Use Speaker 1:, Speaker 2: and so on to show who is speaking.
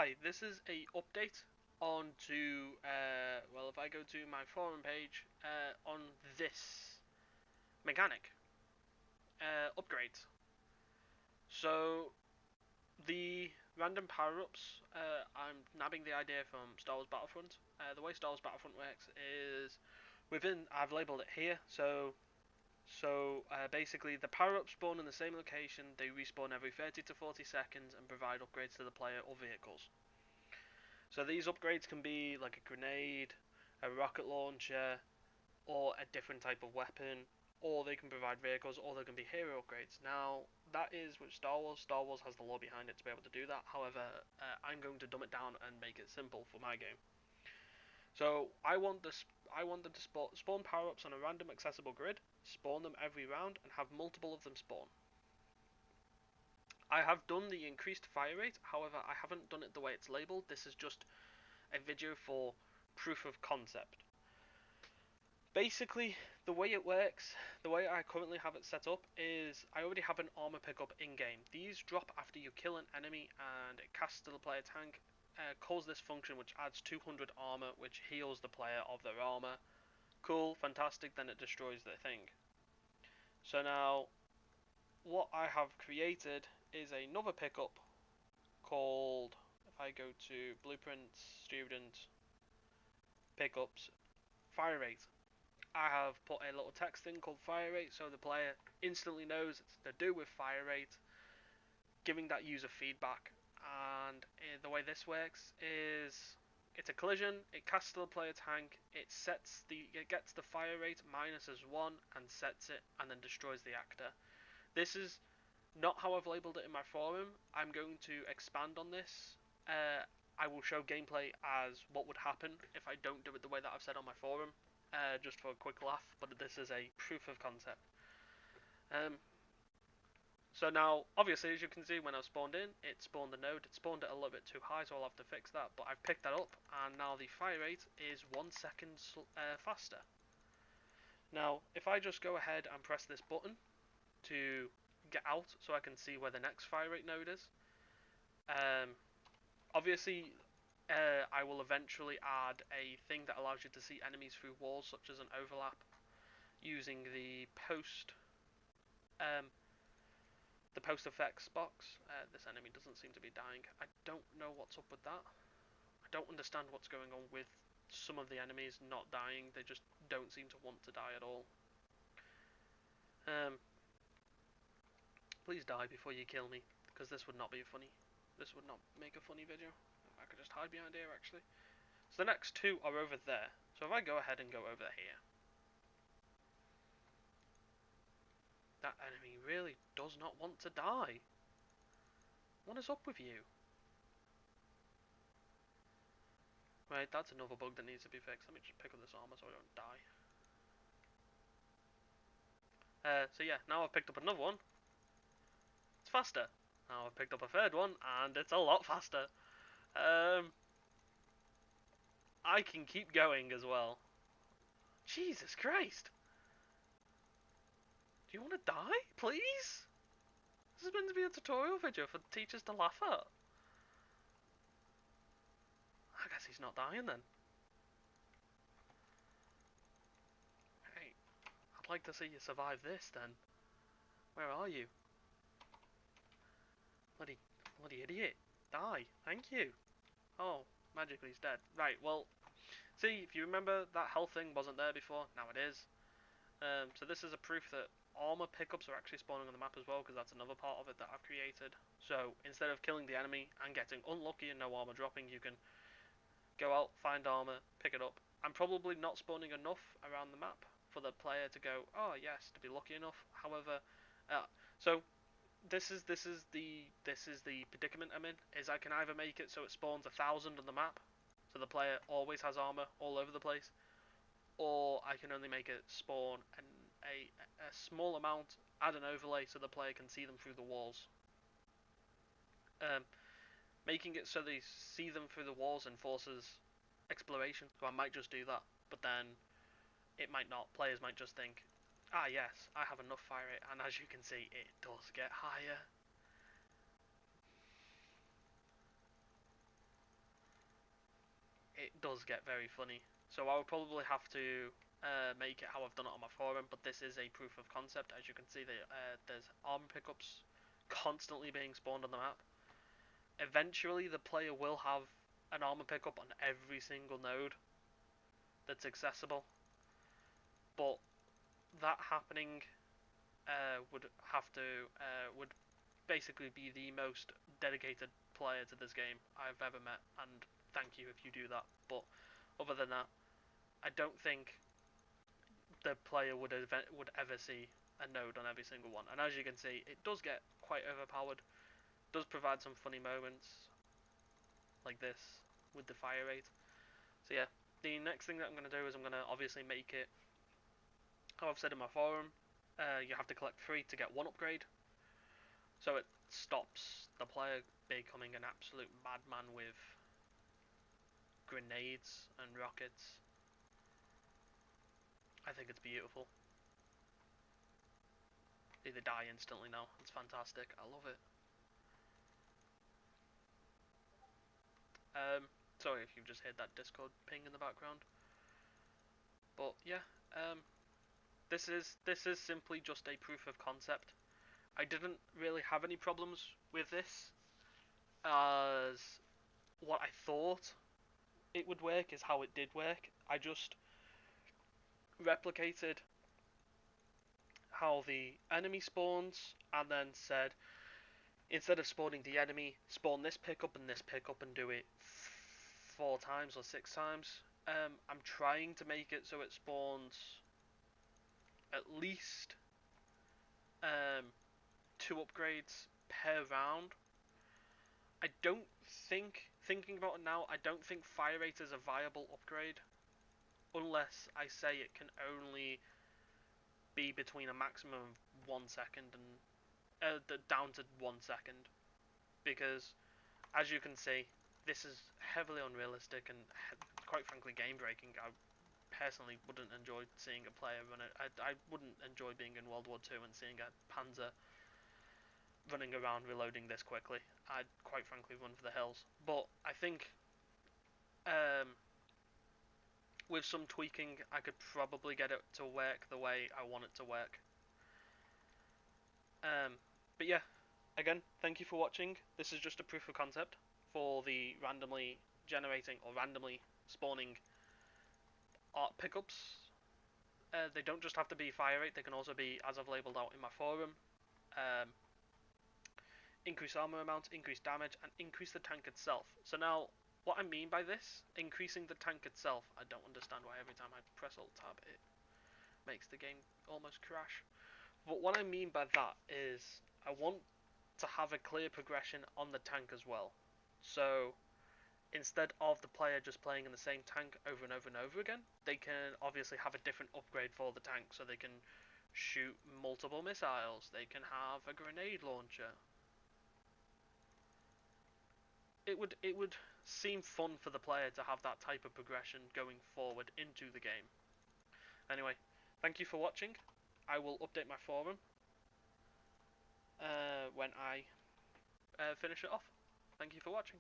Speaker 1: Hi, this is a update on to well, if I go to my forum page on this mechanic upgrades. So the random power-ups, I'm nabbing the idea from Star Wars Battlefront. The way Star Wars Battlefront works is I've labeled it here. So basically, the power-ups spawn in the same location. They respawn every 30 to 40 seconds and provide upgrades to the player or vehicles. So these upgrades can be like a grenade, a rocket launcher, or a different type of weapon, or they can provide vehicles, or they can be hero upgrades. Now, that is with Star Wars. Star Wars has the lore behind it to be able to do that. However, I'm going to dumb it down and make it simple for my game. So I want them to spawn power-ups on a random accessible grid, spawn them every round, and have multiple of them spawn. I have done the increased fire rate, however I haven't done it the way it's labelled. This is just a video for proof of concept. Basically, the way it works, the way I currently have it set up, is I already have an armor pickup in-game. These drop after you kill an enemy and it casts to the player tank, calls this function which adds 200 armor, which heals the player of their armor. Cool, fantastic, then it destroys their thing. So now, what I have created is another pickup called, if I go to Blueprints, Student, Pickups, Fire Rate. I have put a little text thing called fire rate so the player instantly knows it's to do with fire rate, giving that user feedback. And the way this works is it's a collision, it casts to the player tank, it gets the fire rate minus as 1 and sets it and then destroys the actor. This is not how I've labelled it in my forum. I'm going to expand on this. I will show gameplay as what would happen if I don't do it the way that I've said on my forum. Just for a quick laugh, but this is a proof of concept. So now, obviously, as you can see, when I spawned in, it spawned the node. It spawned it a little bit too high, so I'll have to fix that. But I've picked that up, and now the fire rate is 1 second faster. Now, if I just go ahead and press this button to get out, so I can see where the next fire rate node is. Obviously, I will eventually add a thing that allows you to see enemies through walls, such as an overlap, using the post effects box. This enemy doesn't seem to be dying. I don't know what's up with that. I don't understand what's going on with some of the enemies not dying. They just don't seem to want to die at all. Please die before you kill me, because this would not be funny. This would not make a funny video. I could just hide behind here, actually. So the next two are over there. So if I go ahead and go over here, that enemy really does not want to die. What is up with you? Right, that's another bug that needs to be fixed. Let me just pick up this armor so I don't die. So yeah, now I've picked up another one. It's faster. Now I've picked up a third one, and it's a lot faster. I can keep going as well. Jesus Christ! Do you want to die, please? This is meant to be a tutorial video for teachers to laugh at. I guess he's not dying then. Hey, I'd like to see you survive this then. Where are you? Bloody idiot. Die. Thank you. Oh, magically he's dead. Right, well, see, if you remember, that health thing wasn't there before. Now it is. So this is a proof that armor pickups are actually spawning on the map as well, because that's another part of it that I've created. So instead of killing the enemy and getting unlucky and no armor dropping, you can go out, find armor, pick it up. I'm probably not spawning enough around the map for the player to go, oh yes, to be lucky enough. However, so this is the predicament I'm in. Is I can either make it so it spawns 1,000 on the map, so the player always has armor all over the place, or I can only make it spawn a small amount, add an overlay so the player can see them through the walls. Making it so they see them through the walls enforces exploration, so I might just do that, but then it might not. Players might just think, ah yes, I have enough fire rate, and as you can see, it does get higher. it does get very funny. So I would probably have to make it how I've done it on my forum, but this is a proof of concept. As you can see, there's armor pickups constantly being spawned on the map. Eventually, the player will have an armor pickup on every single node that's accessible, but that happening would basically be the most dedicated player to this game I've ever met, and thank you if you do that. But other than that, I don't think the player would ever see a node on every single one. And as you can see, it does get quite overpowered. Does provide some funny moments like this with the fire rate. So yeah, the next thing that I'm going to do is I'm going to obviously make it how I've said in my forum. You have to collect 3 to get 1 upgrade. So it stops the player becoming an absolute madman with grenades and rockets. I think it's beautiful. They die instantly now. It's fantastic. I love it. Sorry if you've just heard that Discord ping in the background. But yeah, this is simply just a proof of concept. I didn't really have any problems with this, as what I thought it would work is how it did work. I just replicated how the enemy spawns and then said, instead of spawning the enemy, spawn this pickup and this pickup and do it 4 times or 6 times. I'm trying to make it so it spawns at least 2 upgrades per round. I don't think, thinking about it now, I don't think fire rate is a viable upgrade unless I say it can only be between a maximum of 1 second and down to 1 second, because as you can see, this is heavily unrealistic and quite frankly game breaking. I personally wouldn't enjoy seeing a player run it. I wouldn't enjoy being in World War II and seeing a Panzer running around reloading this quickly. I'd quite frankly run for the hills. But I think with some tweaking, I could probably get it to work the way I want it to work. But yeah, again, thank you for watching. This is just a proof of concept for the randomly generating or randomly spawning art pickups. They don't just have to be fire rate, they can also be, as I've labelled out in my forum, increase armor amount, increase damage, and increase the tank itself. So now, what I mean by this, increasing the tank itself, I don't understand why every time I press Alt Tab it makes the game almost crash. But what I mean by that is, I want to have a clear progression on the tank as well. So instead of the player just playing in the same tank over and over and over again, they can obviously have a different upgrade for the tank. So they can shoot multiple missiles, they can have a grenade launcher. It would seem fun for the player to have that type of progression going forward into the game. Anyway, thank you for watching. I will update my forum when I finish it off. Thank you for watching.